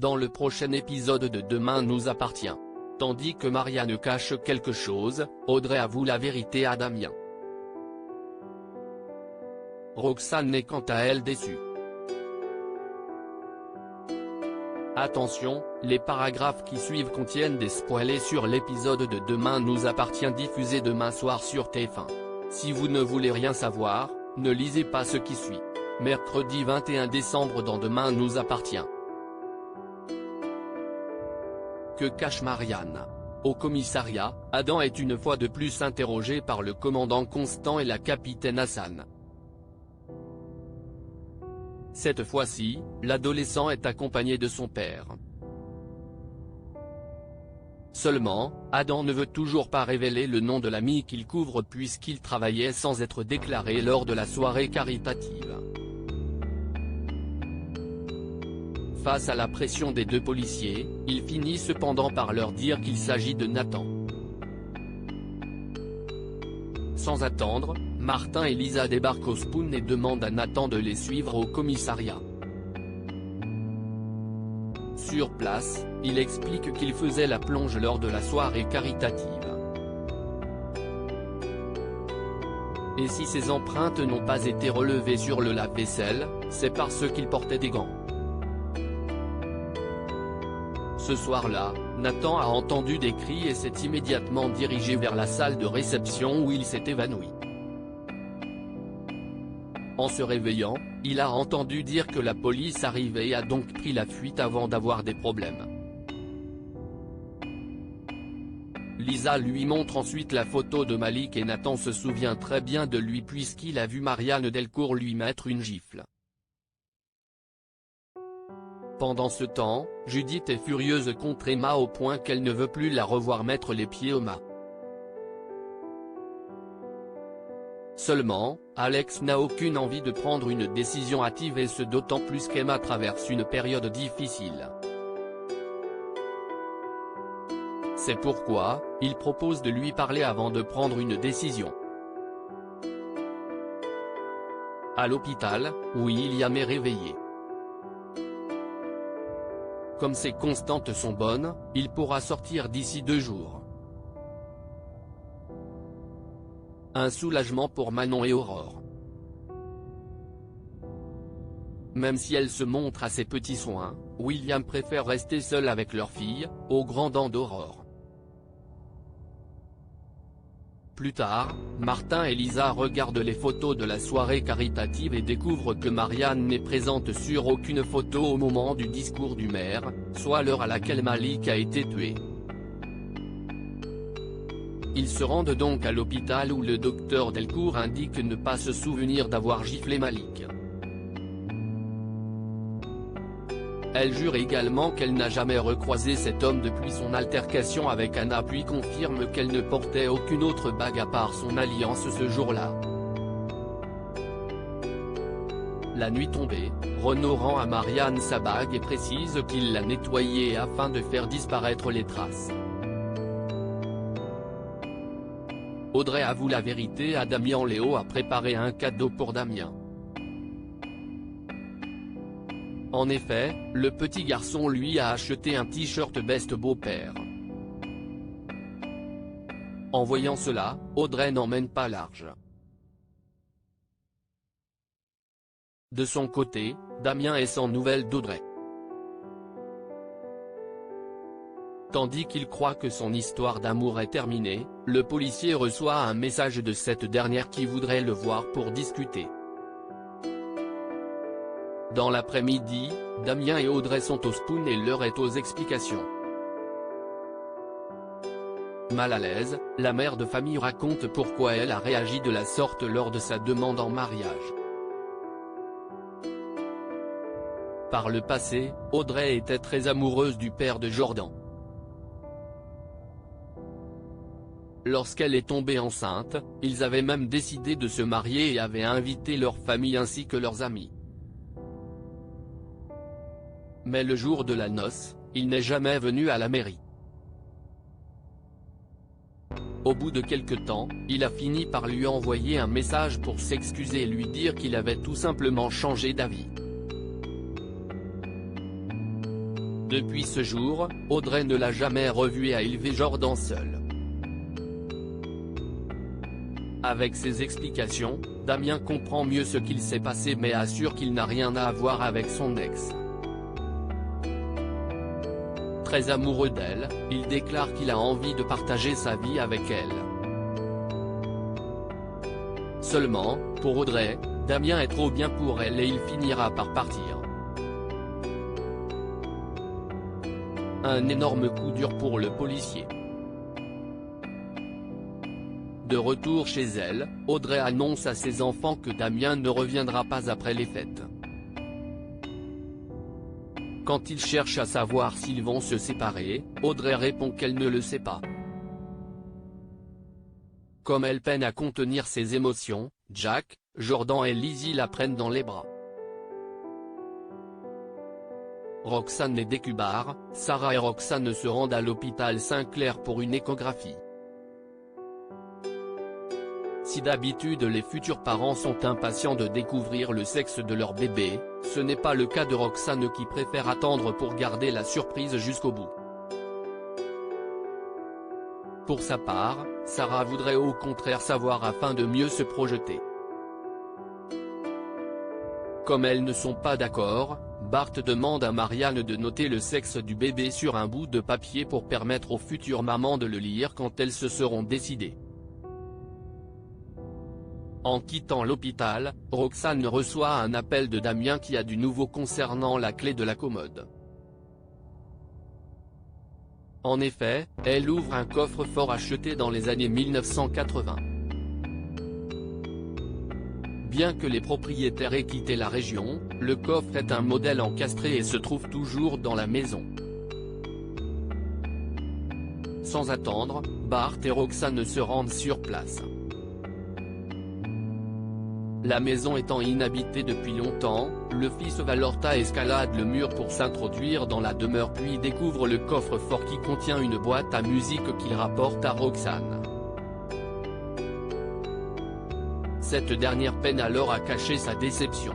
dans le prochain épisode de Demain nous appartient. Tandis que Marianne cache quelque chose, Audrey avoue la vérité à Damien. Roxane est quant à elle déçue. Attention, les paragraphes qui suivent contiennent des spoilers sur l'épisode de Demain nous appartient diffusé demain soir sur TF1. Si vous ne voulez rien savoir, ne lisez pas ce qui suit. Mercredi 21 décembre dans Demain nous appartient. Que cache Marianne? Au commissariat, Adam est une fois de plus interrogé par le commandant Constant et la capitaine Hassan. Cette fois-ci, l'adolescent est accompagné de son père. Seulement, Adam ne veut toujours pas révéler le nom de l'ami qu'il couvre puisqu'il travaillait sans être déclaré lors de la soirée caritative. Face à la pression des deux policiers, il finit cependant par leur dire qu'il s'agit de Nathan. Sans attendre, Martin et Lisa débarquent au Spoon et demandent à Nathan de les suivre au commissariat. Sur place, il explique qu'il faisait la plonge lors de la soirée caritative. Et si ses empreintes n'ont pas été relevées sur le lave-vaisselle, c'est parce qu'il portait des gants. Ce soir-là, Nathan a entendu des cris et s'est immédiatement dirigé vers la salle de réception où il s'est évanoui. En se réveillant, il a entendu dire que la police arrivait et a donc pris la fuite avant d'avoir des problèmes. Lisa lui montre ensuite la photo de Malik et Nathan se souvient très bien de lui puisqu'il a vu Marianne Delcourt lui mettre une gifle. Pendant ce temps, Judith est furieuse contre Emma au point qu'elle ne veut plus la revoir mettre les pieds au mât. Seulement, Alex n'a aucune envie de prendre une décision hâtive et ce d'autant plus qu'Emma traverse une période difficile. C'est pourquoi, il propose de lui parler avant de prendre une décision. À l'hôpital, William est réveillé. Comme ses constantes sont bonnes, il pourra sortir d'ici 2 jours. Un soulagement pour Manon et Aurore. Même si elle se montre à ses petits soins, William préfère rester seul avec leur fille, aux grands dents d'Aurore. Plus tard, Martin et Lisa regardent les photos de la soirée caritative et découvrent que Marianne n'est présente sur aucune photo au moment du discours du maire, soit l'heure à laquelle Malik a été tué. Ils se rendent donc à l'hôpital où le docteur Delcourt indique ne pas se souvenir d'avoir giflé Malik. Elle jure également qu'elle n'a jamais recroisé cet homme depuis son altercation avec Anna puis confirme qu'elle ne portait aucune autre bague à part son alliance ce jour-là. La nuit tombée, Renaud rend à Marianne sa bague et précise qu'il l'a nettoyée afin de faire disparaître les traces. Audrey avoue la vérité à Damien. Léo a préparé un cadeau pour Damien. En effet, le petit garçon lui a acheté un t-shirt Best Beau-Père. En voyant cela, Audrey n'emmène pas large. De son côté, Damien est sans nouvelles d'Audrey. Tandis qu'il croit que son histoire d'amour est terminée, le policier reçoit un message de cette dernière qui voudrait le voir pour discuter. Dans l'après-midi, Damien et Audrey sont au Spoon et l'heure est aux explications. Mal à l'aise, la mère de famille raconte pourquoi elle a réagi de la sorte lors de sa demande en mariage. Par le passé, Audrey était très amoureuse du père de Jordan. Lorsqu'elle est tombée enceinte, ils avaient même décidé de se marier et avaient invité leur famille ainsi que leurs amis. Mais le jour de la noce, il n'est jamais venu à la mairie. Au bout de quelque temps, il a fini par lui envoyer un message pour s'excuser et lui dire qu'il avait tout simplement changé d'avis. Depuis ce jour, Audrey ne l'a jamais revu et a élevé Jordan seul. Avec ses explications, Damien comprend mieux ce qu'il s'est passé mais assure qu'il n'a rien à voir avec son ex. Très amoureux d'elle, il déclare qu'il a envie de partager sa vie avec elle. Seulement, pour Audrey, Damien est trop bien pour elle et il finira par partir. Un énorme coup dur pour le policier. De retour chez elle, Audrey annonce à ses enfants que Damien ne reviendra pas après les fêtes. Quand ils cherchent à savoir s'ils vont se séparer, Audrey répond qu'elle ne le sait pas. Comme elle peine à contenir ses émotions, Jack, Jordan et Lizzie la prennent dans les bras. Roxane et Décubar, Sarah et Roxane se rendent à l'hôpital Saint-Clair pour une échographie. Si d'habitude les futurs parents sont impatients de découvrir le sexe de leur bébé, ce n'est pas le cas de Roxane qui préfère attendre pour garder la surprise jusqu'au bout. Pour sa part, Sarah voudrait au contraire savoir afin de mieux se projeter. Comme elles ne sont pas d'accord, Bart demande à Marianne de noter le sexe du bébé sur un bout de papier pour permettre aux futures mamans de le lire quand elles se seront décidées. En quittant l'hôpital, Roxane reçoit un appel de Damien qui a du nouveau concernant la clé de la commode. En effet, elle ouvre un coffre-fort acheté dans les années 1980. Bien que les propriétaires aient quitté la région, le coffre est un modèle encastré et se trouve toujours dans la maison. Sans attendre, Bart et Roxane se rendent sur place. La maison étant inhabitée depuis longtemps, le fils Valorta escalade le mur pour s'introduire dans la demeure puis découvre le coffre-fort qui contient une boîte à musique qu'il rapporte à Roxane. Cette dernière peine alors à cacher sa déception.